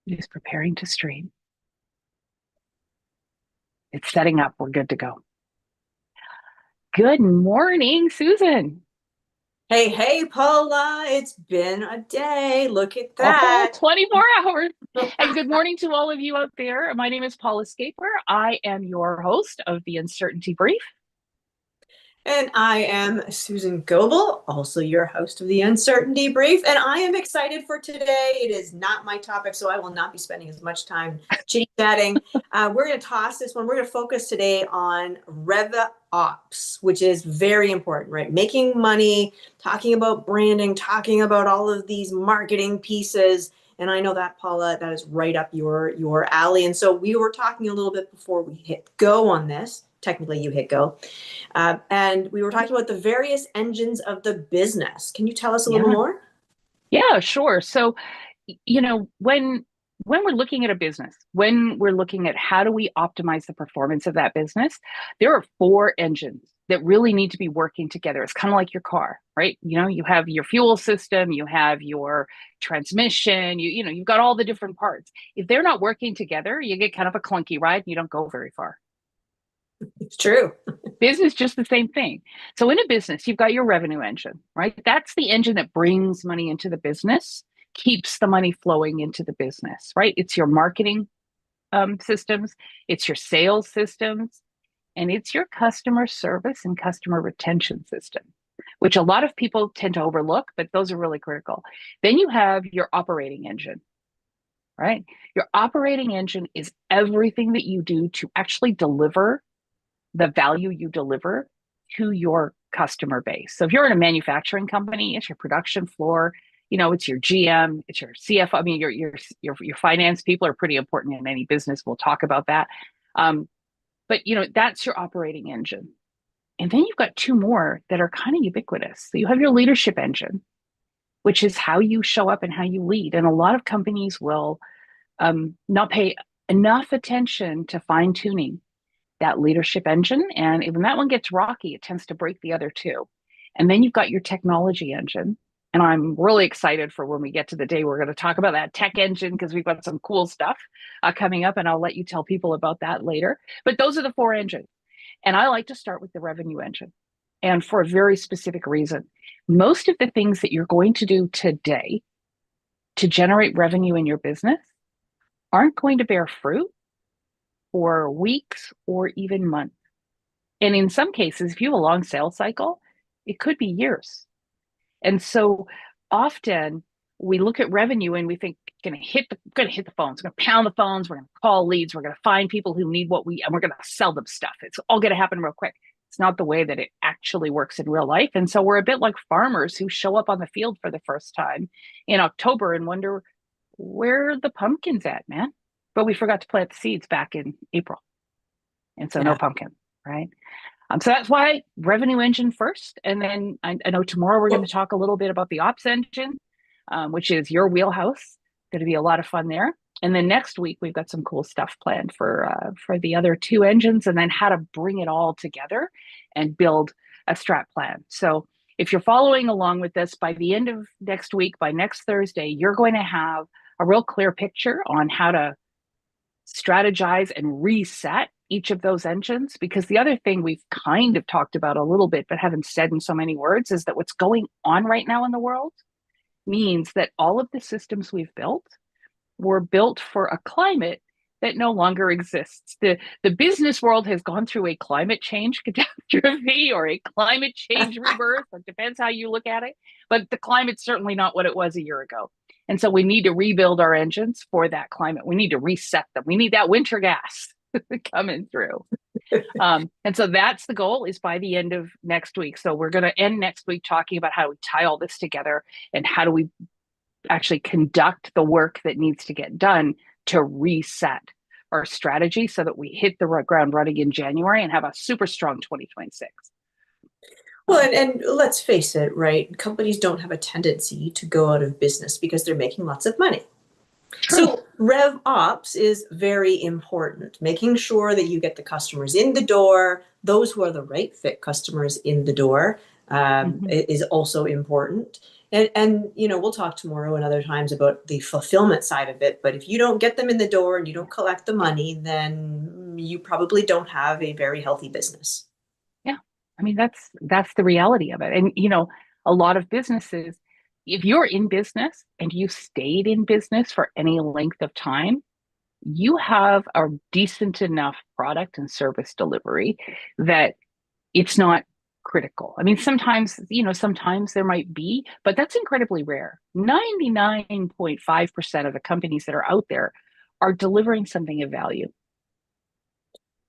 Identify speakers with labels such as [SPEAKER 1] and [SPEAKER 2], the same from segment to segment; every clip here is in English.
[SPEAKER 1] It is preparing to stream. It's setting up. We're good to go. Good morning, Susan.
[SPEAKER 2] Hey, hey, Paula, it's been a day. Look at
[SPEAKER 1] Oh,
[SPEAKER 2] that.
[SPEAKER 1] 24 hours. And good morning to all of you out there. My name is Paula Scaper. I am your host of the Uncertainty Brief.
[SPEAKER 2] And I am Susan Goebel, also your host of the Uncertainty Brief. And I am excited for today. It is not my topic, so I will not be spending as much time chit-chatting. We're going to toss this one. We're going to focus today on Rev Ops, which is very important, right? Making money, talking about branding, talking about all of these marketing pieces. And I know that, Paula, that is right up your alley. And so we were talking a little bit before we hit go on this. Technically, you hit go. And we were talking about the various engines of the business. Can you tell us a little
[SPEAKER 1] Yeah.
[SPEAKER 2] more?
[SPEAKER 1] Yeah, sure. So, when we're looking at a business, when we're looking at how do we optimize the performance of that business, there are four engines that really need to be working together. It's kind of like your car, right? You have your fuel system, you have your transmission, you've got all the different parts. If they're not working together, you get kind of a clunky ride and you don't go very far.
[SPEAKER 2] It's true.
[SPEAKER 1] Business, just the same thing. So in a business, you've got your revenue engine, right? That's the engine that brings money into the business, keeps the money flowing into the business, right? It's your marketing systems, it's your sales systems, and it's your customer service and customer retention system, which a lot of people tend to overlook, but those are really critical. Then you have your operating engine, right? Your operating engine is everything that you do to actually deliver the value you deliver to your customer base. So if you're in a manufacturing company, it's your production floor, it's your GM, it's your CFO. I mean, your finance people are pretty important in any business. We'll talk about that. But that's your operating engine. And then you've got two more that are kind of ubiquitous. So you have your leadership engine, which is how you show up and how you lead. And a lot of companies will not pay enough attention to fine tuning that leadership engine. And when that one gets rocky, it tends to break the other two. And then you've got your technology engine. And I'm really excited for when we get to the day we're going to talk about that tech engine because we've got some cool stuff coming up. And I'll let you tell people about that later. But those are the four engines. And I like to start with the revenue engine. And for a very specific reason. Most of the things that you're going to do today to generate revenue in your business aren't going to bear fruit for weeks or even months. And in some cases, if you have a long sales cycle, it could be years. And so often we look at revenue and we think gonna hit the phones, we're gonna pound the phones, we're gonna call leads, we're gonna find people who need and we're gonna sell them stuff. It's all gonna happen real quick. It's not the way that it actually works in real life. And so we're a bit like farmers who show up on the field for the first time in October and wonder where are the pumpkins at, man? But we forgot to plant the seeds back in April. And so no
[SPEAKER 2] Yeah.
[SPEAKER 1] pumpkin, right? So that's why revenue engine first. And then I know tomorrow we're going to
[SPEAKER 2] Well,
[SPEAKER 1] talk a little bit about the ops engine, which is your wheelhouse. Going to be a lot of fun there. And then next week we've got some cool stuff planned for the other two engines, and then how to bring it all together and build a strat plan. So if you're following along with this, by the end of next week, by next Thursday, you're going to have a real clear picture on how to strategize and reset each of those engines. Because the other thing we've kind of talked about a little bit, but haven't said in so many words, is that what's going on right now in the world means that all of the systems we've built were built for a climate that no longer exists. The business world has gone through a climate change catastrophe or a climate change rebirth. It depends how you look at it. But the climate's certainly not what it was a year ago. And so we need to rebuild our engines for that climate. We need to reset them. We need that winter gas coming through. And so that's the goal, is by the end of next week. So we're going to end next week talking about how we tie all this together and how do we actually conduct the work that needs to get done to reset our strategy so that we hit the ground running in January and have a super strong 2026.
[SPEAKER 2] and let's face it, right? Companies don't have a tendency to go out of business because they're making lots of money.
[SPEAKER 1] True.
[SPEAKER 2] So Rev Ops is very important, making sure that you get the customers in the door, those who are the right fit customers in the door
[SPEAKER 1] Mm-hmm.
[SPEAKER 2] is also important. And we'll talk tomorrow and other times about the fulfillment side of it. But if you don't get them in the door and you don't collect the money, then you probably don't have a very healthy business.
[SPEAKER 1] Yeah. I mean, that's the reality of it. And a lot of businesses, if you're in business and you stayed in business for any length of time, you have a decent enough product and service delivery that it's not critical. I mean, sometimes there might be, but that's incredibly rare. 99.5% of the companies that are out there are delivering something of value.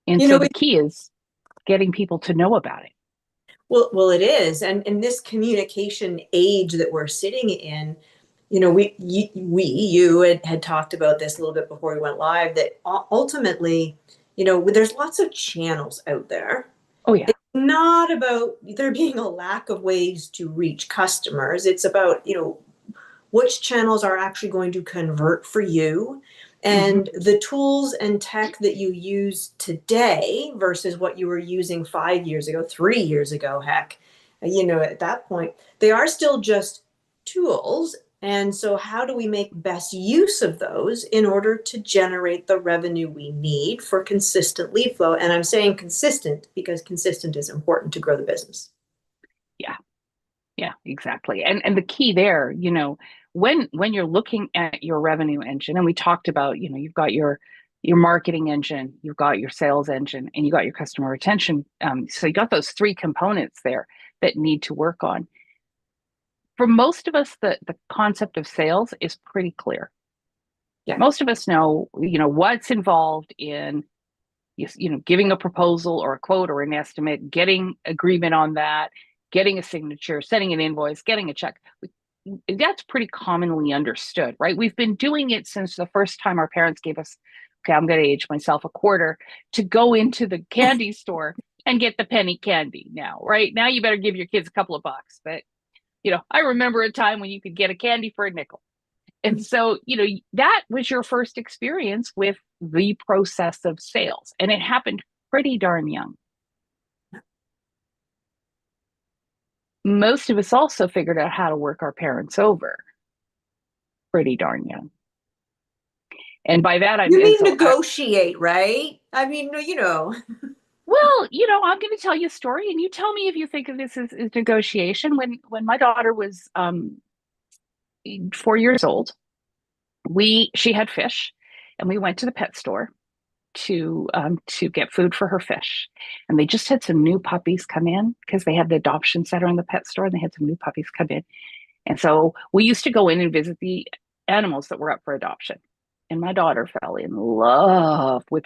[SPEAKER 1] And
[SPEAKER 2] You
[SPEAKER 1] so
[SPEAKER 2] know,
[SPEAKER 1] the key is getting people to know about it.
[SPEAKER 2] well, it is, and in this communication age that we're sitting in, you had talked about this a little bit before we went live. That ultimately, there's lots of channels out there.
[SPEAKER 1] Oh yeah.
[SPEAKER 2] It's not about there being a lack of ways to reach customers. It's about which channels are actually going to convert for you,
[SPEAKER 1] Mm-hmm.
[SPEAKER 2] and the tools and tech that you use today versus what you were using 5 years ago, 3 years ago, heck, at that point, they are still just tools. And so, how do we make best use of those in order to generate the revenue we need for consistent lead flow? And I'm saying consistent because consistent is important to grow the business.
[SPEAKER 1] Yeah. Yeah, exactly. And the key there, when you're looking at your revenue engine, and we talked about, you've got your marketing engine, you've got your sales engine, and you got your customer retention. So you got those three components there that need to work on. For most of us, the concept of sales is pretty clear.
[SPEAKER 2] Yeah.
[SPEAKER 1] Most of us know, what's involved in giving a proposal or a quote or an estimate, getting agreement on that, getting a signature, sending an invoice, getting a check. That's pretty commonly understood, right? We've been doing it since the first time our parents gave us, okay, I'm going to age myself a quarter to go into the candy store and get the penny candy now, right? Now you better give your kids a couple of bucks. But, I remember a time when you could get a candy for a nickel. And so, that was your first experience with the process of sales. And it happened pretty darn young. Most of us also figured out how to work our parents over pretty darn young. And by that,
[SPEAKER 2] You mean
[SPEAKER 1] I,
[SPEAKER 2] negotiate, right? I mean,
[SPEAKER 1] well, I'm going to tell you a story and you tell me if you think of this as negotiation. When my daughter was 4 years old, she had fish and we went to the pet store to get food for her fish. And they just had some new puppies come in because they had the adoption center in the pet store and they had some new puppies come in. And so we used to go in and visit the animals that were up for adoption. And my daughter fell in love with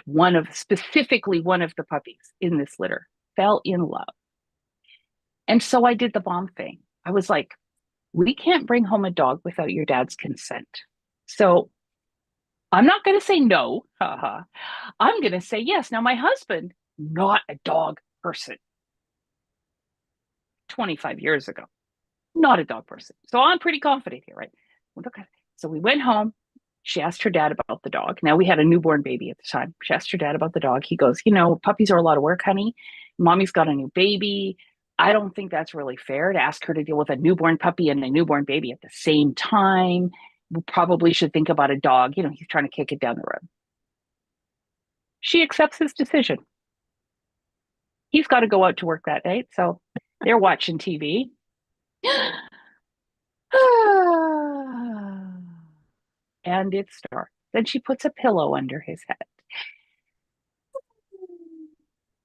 [SPEAKER 1] specifically one of the puppies in this litter, fell in love. And so I did the bomb thing. I was like, we can't bring home a dog without your dad's consent. So I'm not going to say no. Haha. I'm going to say yes. Now, my husband, not a dog person, 25 years ago, not a dog person. So I'm pretty confident here, right? Okay. So we went home. She asked her dad about the dog. Now we had a newborn baby at the time. She asked her dad about the dog. He goes, puppies are a lot of work, honey. Mommy's got a new baby. I don't think that's really fair to ask her to deal with a newborn puppy and a newborn baby at the same time. We probably should think about a dog. He's trying to kick it down the road. She accepts his decision. He's got to go out to work that day. So they're watching TV. And it starts. Then she puts a pillow under his head.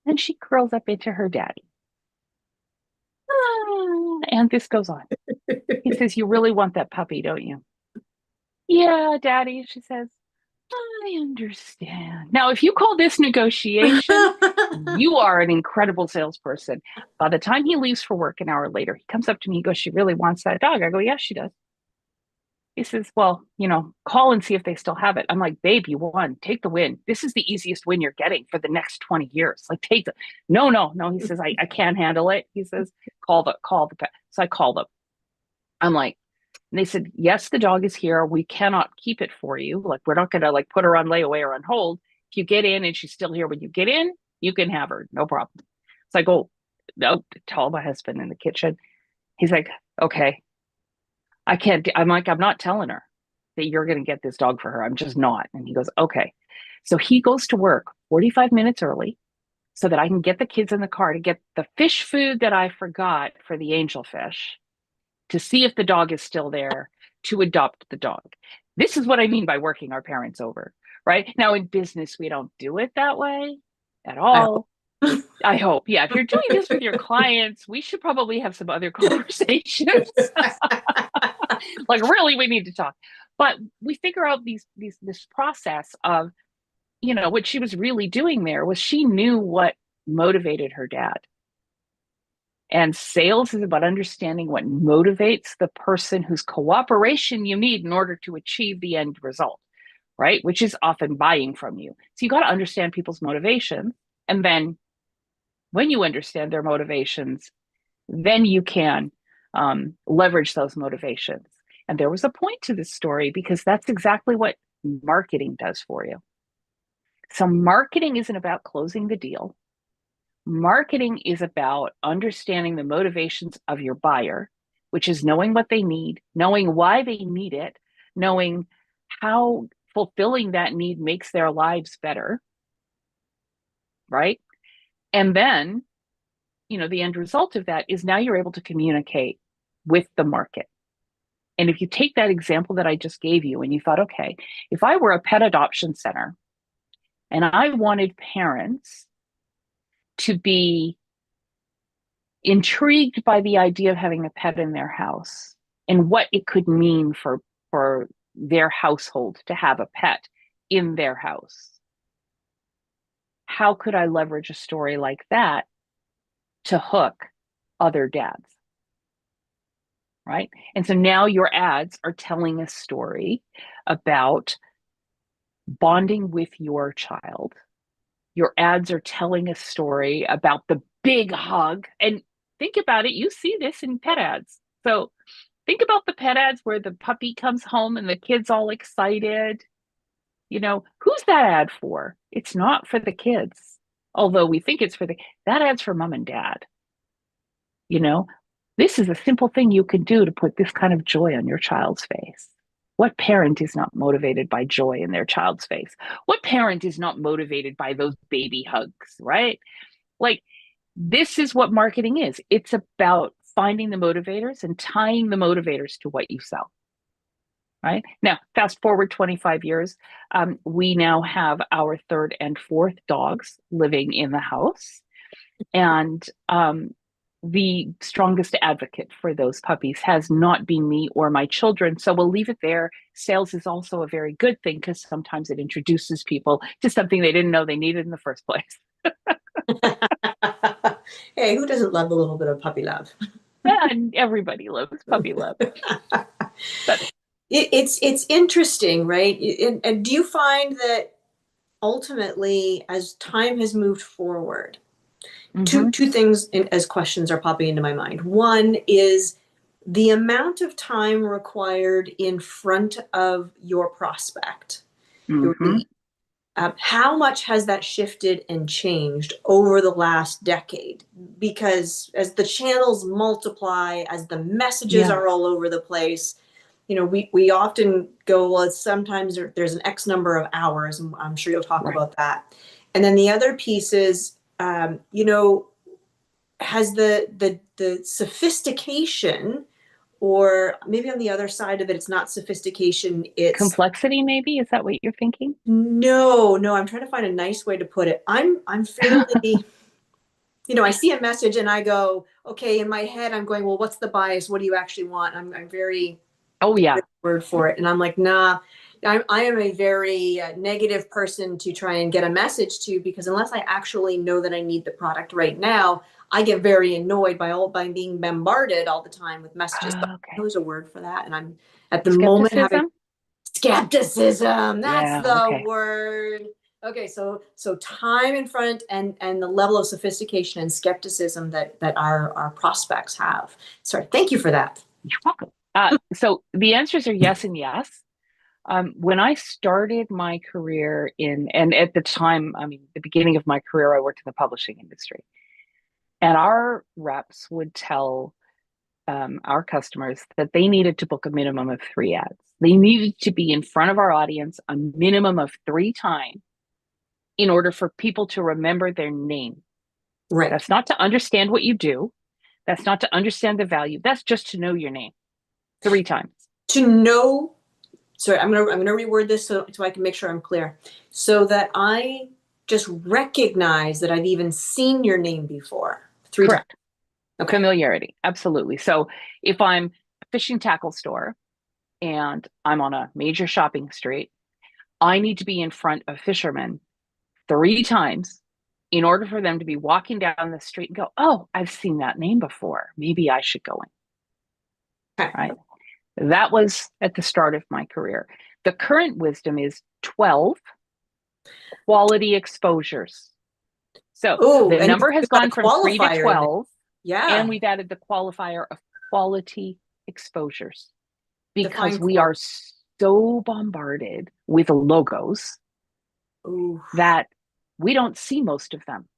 [SPEAKER 1] Then she curls up into her daddy. And this goes on. He says, you really want that puppy, don't you? Yeah, daddy, she says. I understand. Now, if you call this negotiation, you are an incredible salesperson. By the time he leaves for work an hour later, he comes up to me. He goes, she really wants that dog. I go, yeah, she does. He says, well, call and see if they still have it. I'm like, babe, you won. Take the win. This is the easiest win you're getting for the next 20 years. Like, take the, no, no, no. He says, I can't handle it. He says, call the pet. So I call them. I'm like, and they said, yes, the dog is here. We cannot keep it for you. Like, we're not going to put her on layaway or on hold. If you get in and she's still here when you get in, you can have her. No problem. So I go, no, tell my husband in the kitchen. He's like, okay. I can't, I'm like, I'm not telling her that you're going to get this dog for her. I'm just not. And he goes, okay. So he goes to work 45 minutes early so that I can get the kids in the car to get the fish food that I forgot for the angelfish, to see if the dog is still there, to adopt the dog. This is what I mean by working our parents over, right? Now, in business, we don't do it that way at
[SPEAKER 2] I hope.
[SPEAKER 1] all. I hope. Yeah. If you're doing this with your clients, we should probably have some other conversations. Like, really, we need to talk. But we figure out this process of, what she was really doing there was she knew what motivated her dad. And sales is about understanding what motivates the person whose cooperation you need in order to achieve the end result, right? Which is often buying from you. So you got to understand people's motivations. And then when you understand their motivations, then you can leverage those motivations. And there was a point to this story because that's exactly what marketing does for you. So marketing isn't about closing the deal. Marketing is about understanding the motivations of your buyer, which is knowing what they need, knowing why they need it, knowing how fulfilling that need makes their lives better, right? And then, the end result of that is now you're able to communicate with the market. And if you take that example that I just gave you and you thought, okay, if I were a pet adoption center and I wanted parents to be intrigued by the idea of having a pet in their house and what it could mean for their household to have a pet in their house, how could I leverage a story like that to hook other dads? Right. And so now your ads are telling a story about bonding with your child. Your ads are telling a story about the big hug. And think about it, you see this in pet ads. So think about the pet ads where the puppy comes home and the kid's all excited. Who's that ad for? It's not for the kids, although we think it's that ad's for mom and dad. You know, this is a simple thing you can do to put this kind of joy on your child's face. What parent is not motivated by joy in their child's face? What parent is not motivated by those baby hugs, right? Like, this is what marketing is. It's about finding the motivators and tying the motivators to what you sell. Right now, fast forward 25 years, we now have our third and fourth dogs living in the house. And the strongest advocate for those puppies has not been me or my children. So we'll leave it there. Sales is also a very good thing because sometimes it introduces people to something they didn't know they needed in the first place.
[SPEAKER 2] Hey, who doesn't love a little bit of puppy love?
[SPEAKER 1] And everybody loves puppy love. But
[SPEAKER 2] It's interesting, right? And do you find that ultimately, as time has moved forward, two things as questions are popping into my mind. One is the amount of time required in front of your prospect, your lead. How much has that shifted and changed over the last decade? Because as the channels multiply, as the messages are all over the place, we often go, well, sometimes there's an X number of hours, and I'm sure you'll talk about that. And then the other piece is, has the sophistication, or maybe on the other side of it, it's not sophistication, it's
[SPEAKER 1] complexity, maybe? Is that what you're thinking?
[SPEAKER 2] No, I'm trying to find a nice way to put it. I'm fairly, I see a message and I go, okay, in my head, I'm going, well, what's the bias? What do you actually want? I'm very,
[SPEAKER 1] oh yeah,
[SPEAKER 2] word for it. And I'm like, nah, I am a very negative person to try and get a message to, because unless I actually know that I need the product right now, I get very annoyed by being bombarded all the time with messages.
[SPEAKER 1] okay.
[SPEAKER 2] There's a word for that. And I'm at the moment having
[SPEAKER 1] Skepticism.
[SPEAKER 2] skepticism. That's
[SPEAKER 1] Yeah.
[SPEAKER 2] the
[SPEAKER 1] Okay.
[SPEAKER 2] word. Okay, so time in front, and the level of sophistication and skepticism that our prospects have. Sorry, thank you for that.
[SPEAKER 1] You're welcome. So the answers are yes and yes. When I started my career and at the time, I mean, the beginning of my career, I worked in the publishing industry. And our reps would tell our customers that they needed to book a minimum of 3 ads. They needed to be in front of our audience a minimum of 3 times in order for people to remember their name.
[SPEAKER 2] Right.
[SPEAKER 1] That's not to understand what you do. That's not to understand the value. That's just to know your name 3 times.
[SPEAKER 2] To know, sorry, I'm gonna reword this so I can make sure I'm clear. So that I just recognize that I've even seen your name before 3 times.
[SPEAKER 1] Correct.
[SPEAKER 2] Okay.
[SPEAKER 1] Familiarity. Absolutely. So if I'm a fishing tackle store and I'm on a major shopping street, I need to be in front of fishermen 3 times in order for them to be walking down the street and go, oh, I've seen that name before. Maybe I should go in.
[SPEAKER 2] Okay.
[SPEAKER 1] Right. That was at the start of my career. The current wisdom is 12 quality exposures. So
[SPEAKER 2] Oh,
[SPEAKER 1] the
[SPEAKER 2] and
[SPEAKER 1] number has
[SPEAKER 2] you've got a
[SPEAKER 1] gone from 3 to
[SPEAKER 2] qualifier in there.
[SPEAKER 1] 12, and
[SPEAKER 2] Yeah.
[SPEAKER 1] we've added the qualifier of quality exposures because
[SPEAKER 2] Define
[SPEAKER 1] we are
[SPEAKER 2] quality.
[SPEAKER 1] so bombarded with logos
[SPEAKER 2] Ooh.
[SPEAKER 1] that we don't see most of them.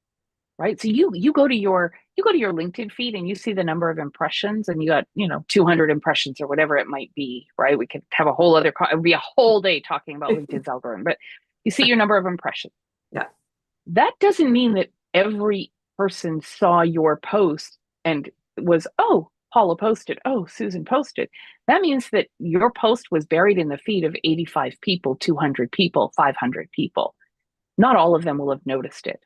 [SPEAKER 1] Right. So you go to your LinkedIn feed and you see the number of impressions and you got, 200 impressions or whatever it might be. Right. We could have a whole other, it would be a whole day talking about LinkedIn's algorithm, but you see your number of impressions.
[SPEAKER 2] Yeah.
[SPEAKER 1] That doesn't mean that every person saw your post and was, oh, Paula posted, oh, Susan posted. That means that your post was buried in the feed of 85 people, 200 people, 500 people. Not all of them will have noticed it.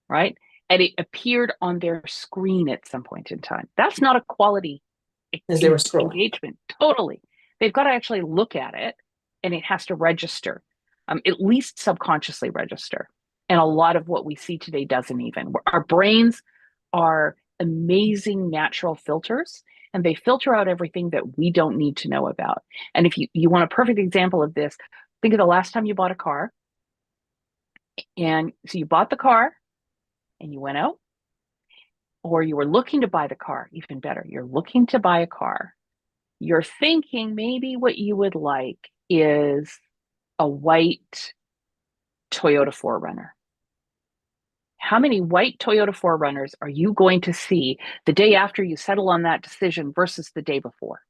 [SPEAKER 1] Right. And it appeared on their screen at some point in time. That's not a quality
[SPEAKER 2] As they were scrolling.
[SPEAKER 1] engagement. Totally. They've got to actually look at it and it has to register, at least subconsciously register. And a lot of what we see today doesn't even. Our brains are amazing natural filters and they filter out everything that we don't need to know about. And if you want a perfect example of this, think of the last time you bought a car. And so you bought the car and you went out, or you were looking to buy the car, even better. You're looking to buy a car. You're thinking maybe what you would like is a white Toyota 4Runner. How many white Toyota 4Runners are you going to see the day after you settle on that decision versus the day before?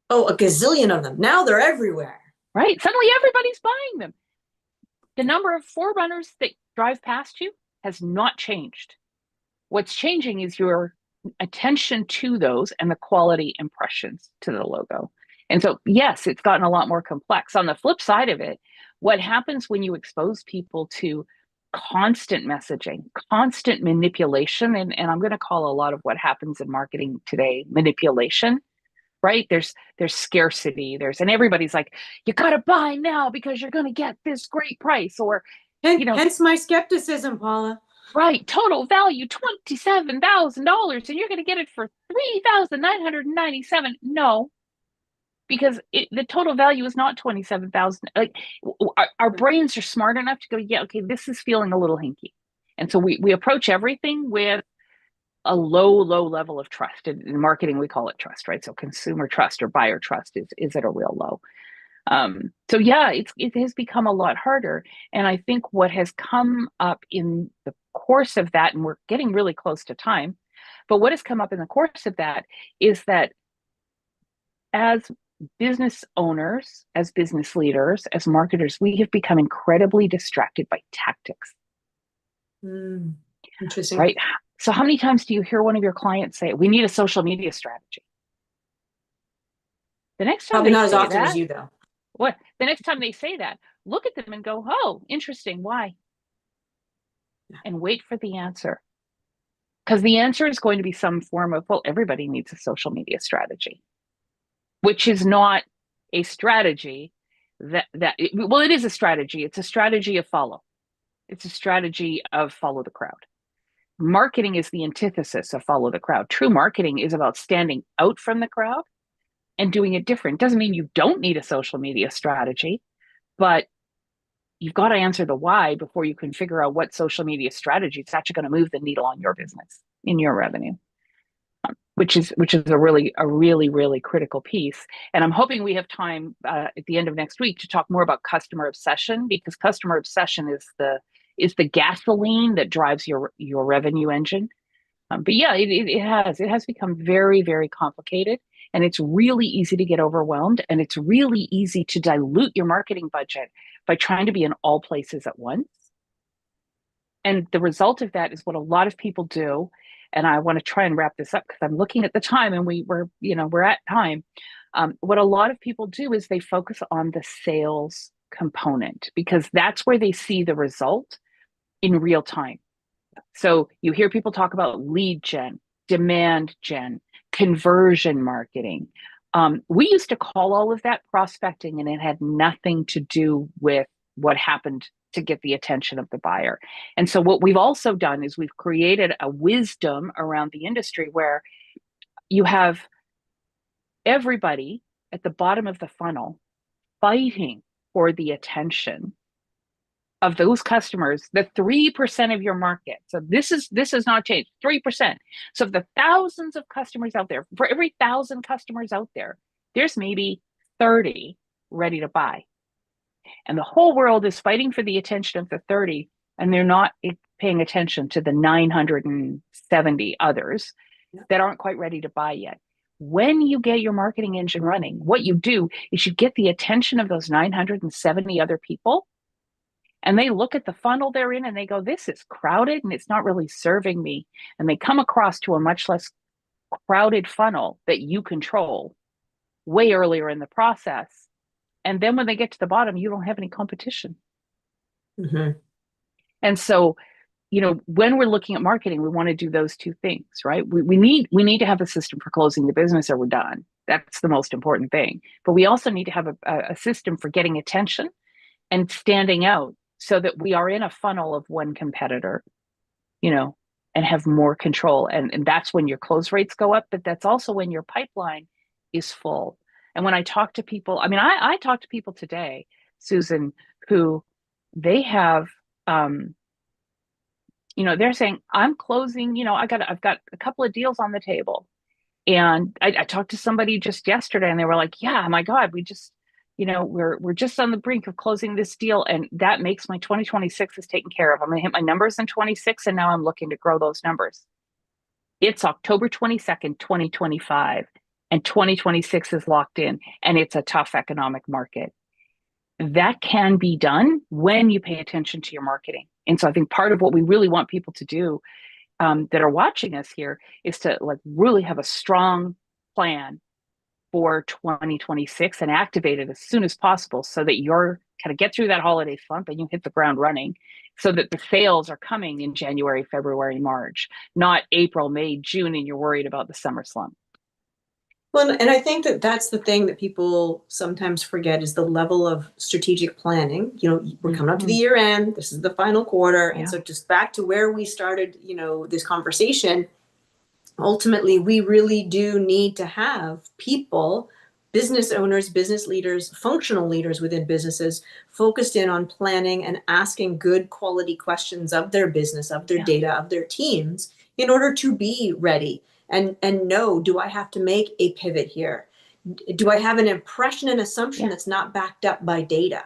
[SPEAKER 2] Oh, a gazillion of them. Now they're everywhere.
[SPEAKER 1] Right? Suddenly everybody's buying them. The number of 4Runners that drive past you has not changed. What's changing is your attention to those and the quality impressions to the logo. And so, yes, it's gotten a lot more complex. On the flip side of it, what happens when you expose people to constant messaging, constant manipulation, and I'm going to call a lot of what happens in marketing today manipulation, right? There's scarcity, and everybody's like, you got to buy now because you're going to get this great price, or
[SPEAKER 2] Hence my skepticism, Paula.
[SPEAKER 1] right, total value $27,000 and you're going to get it for $3,997. No, because the total value is not 27,000. Like our brains are smart enough to go, yeah, okay, this is feeling a little hinky. And so we approach everything with a low level of trust. In marketing, we call it trust, right? So consumer trust or buyer trust is at a real low. So yeah, it has become a lot harder. And I think what has come up in the course of that, and we're getting really close to time, but what has come up in the course of that is that as business owners, as business leaders, as marketers, we have become incredibly distracted by tactics.
[SPEAKER 2] Interesting.
[SPEAKER 1] Right? So how many times do you hear one of your clients say, we need a social media strategy? The next time
[SPEAKER 2] Probably
[SPEAKER 1] they
[SPEAKER 2] not as
[SPEAKER 1] say
[SPEAKER 2] often
[SPEAKER 1] that,
[SPEAKER 2] as you, though.
[SPEAKER 1] what? The next time they say that, look at them and go, oh, interesting. Why? And wait for the answer. Because the answer is going to be some form of, well, everybody needs a social media strategy, which is not a strategy well, it is a strategy. It's a strategy of follow. It's a strategy of follow the crowd. Marketing is the antithesis of follow the crowd. True marketing is about standing out from the crowd and doing it different. Doesn't mean you don't need a social media strategy, but you've got to answer the why before you can figure out what social media strategy is actually going to move the needle on your business, in your revenue, which is a really critical piece. And I'm hoping we have time at the end of next week to talk more about customer obsession, because customer obsession is the gasoline that drives your revenue engine. But yeah, it has become very, very complicated, and it's really easy to get overwhelmed, and it's really easy to dilute your marketing budget by trying to be in all places at once. And the result of that is what a lot of people do. And I want to try and wrap this up because I'm looking at the time and we're at time. What a lot of people do is they focus on the sales component because that's where they see the result in real time. So you hear people talk about lead gen, demand gen, conversion marketing. We used to call all of that prospecting, and it had nothing to do with what happened to get the attention of the buyer. And so what we've also done is we've created a wisdom around the industry where you have everybody at the bottom of the funnel fighting for the attention of those customers, the 3% of your market. So this has not changed. 3%. So of the thousands of customers out there, for every 1,000 customers out there, there's maybe 30 ready to buy. And the whole world is fighting for the attention of the 30, and they're not paying attention to the 970 others that aren't quite ready to buy yet. When you get your marketing engine running, what you do is you get the attention of those 970 other people, and they look at the funnel they're in and they go, this is crowded and it's not really serving me. And they come across to a much less crowded funnel that you control way earlier in the process. And then when they get to the bottom, you don't have any competition.
[SPEAKER 2] Mm-hmm.
[SPEAKER 1] And so, when we're looking at marketing, we want to do those two things, right? We need to have a system for closing the business or we're done. That's the most important thing. But we also need to have a system for getting attention and standing out so that we are in a funnel of one competitor, and have more control. And that's when your close rates go up, but that's also when your pipeline is full. And when I talk to people, I talk to people today, Susan, who they have, they're saying, I'm closing, I've got a couple of deals on the table. And I talked to somebody just yesterday and they were like, yeah, my God, we're just on the brink of closing this deal. And that makes my 2026 is taken care of. I'm going to hit my numbers in 26. And now I'm looking to grow those numbers. It's October 22nd, 2025, and 2026 is locked in, and it's a tough economic market. That can be done when you pay attention to your marketing. And so I think part of what we really want people to do that are watching us here is to really have a strong plan for 2026 and activate it as soon as possible so that you're kind of get through that holiday slump and you hit the ground running so that the sales are coming in January, February, March, not April, May, June, and you're worried about the summer slump.
[SPEAKER 2] Well, and I think that that's the thing that people sometimes forget is the level of strategic planning. We're coming up to the year end. This is the final quarter. And so just back to where we started, this conversation, ultimately, we really do need to have people, business owners, business leaders, functional leaders within businesses focused in on planning and asking good quality questions of their business, of their data, of their teams in order to be ready and know, do I have to make a pivot here? Do I have an impression and assumption that's not backed up by data?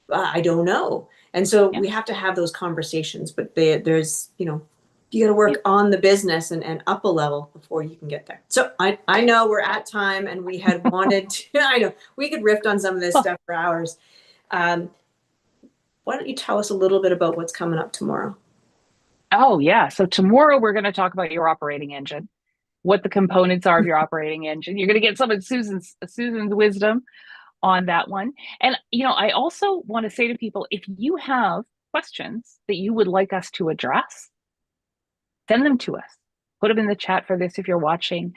[SPEAKER 2] I don't know. And so we have to have those conversations, but there's, you got to work on the business and up a level before you can get there. So I know we're at time and we had wanted to, I know we could riff on some of this stuff for hours. Why don't you tell us a little bit about what's coming up tomorrow?
[SPEAKER 1] Oh, yeah. So tomorrow we're going to talk about your operating engine, what the components are of your operating engine. You're going to get some of Susan's wisdom on that one. And, I also want to say to people, if you have questions that you would like us to address, send them to us. Put them in the chat for this if you're watching.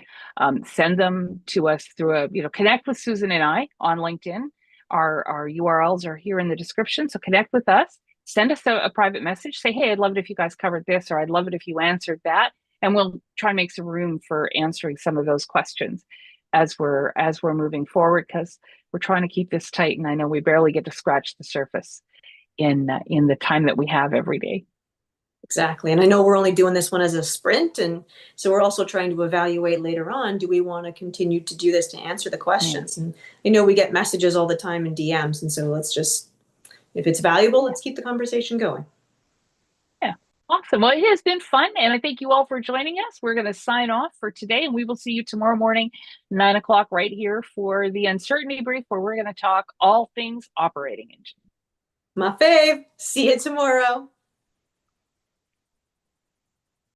[SPEAKER 1] Send them to us through connect with Susan and I on LinkedIn. Our URLs are here in the description. So connect with us. Send us a private message. Say, hey, I'd love it if you guys covered this, or I'd love it if you answered that. And we'll try and make some room for answering some of those questions as we're moving forward, because we're trying to keep this tight. And I know we barely get to scratch the surface in the time that we have every day.
[SPEAKER 2] Exactly. And I know we're only doing this one as a sprint. And so we're also trying to evaluate later on, do we want to continue to do this to answer the questions? And we get messages all the time in DMs. And so let's just, if it's valuable, let's keep the conversation going.
[SPEAKER 1] Yeah. Awesome. Well, it has been fun, and I thank you all for joining us. We're going to sign off for today, and we will see you tomorrow morning, 9 o'clock, right here for the uncertainty brief, where we're going to talk all things operating engine.
[SPEAKER 2] My fave. See you tomorrow.